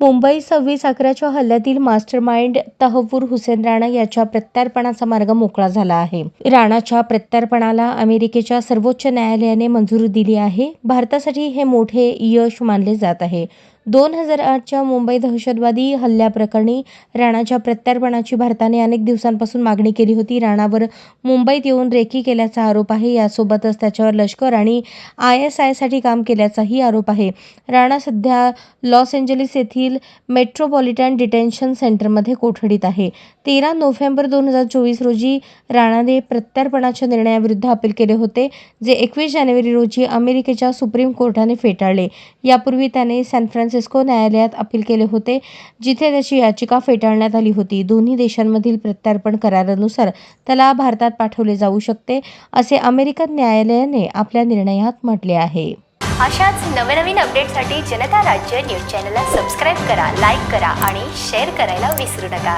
मुंबई 26/11च्या हल्ल्यातील मास्टरमाइंड तहव्वूर हुसेन राणा याच्या प्रत्यार्पणाचा मार्ग मोकळा झाला आहे. राणाच्या प्रत्यार्पणाला अमेरिकेच्या सर्वोच्च न्यायालयाने मंजुरी दिली आहे. भारतासाठी हे मोठे यश मानले जात आहे. 2008च्या मुंबई दहशतवादी हल्ल्याप्रकरणी राणाच्या प्रत्यार्पणाची भारताने अनेक दिवसांपासून मागणी केली होती. राणावर मुंबईत येऊन रेकी केल्याचा आरोप आहे. यासोबतच त्याच्यावर लष्कर आणि ISIसाठी काम केल्याचाही आरोप आहे. राणा सध्या लॉस एंजेलिस येथील मेट्रोपॉलिटन डिटेन्शन सेंटरमध्ये कोठडीत आहे. 13 नोव्हेंबर 2024 रोजी राणाने प्रत्यार्पणाच्या निर्णयाविरुद्ध अपील केले होते, जे 21 जानेवारी रोजी अमेरिकेच्या सुप्रीम कोर्टाने फेटाळले. यापूर्वी त्याने सॅन फ्रान्सिस्को न्यायालयात अपील केले होते, जिथे त्याची याचिका फेटाळण्यात आली होती. दोन्ही देशांमधील प्रत्यार्पण करारानुसार त्याला भारतात पाठवले जाऊ शकते, असे अमेरिकन न्यायालयाने आपल्या निर्णयात म्हटले आहे. अशाच नवनवीन अपडेटसाठी जनता राज्य न्यूज चॅनलला सबस्क्राईब करा, लाईक करा आणि शेअर करायला विसरू नका.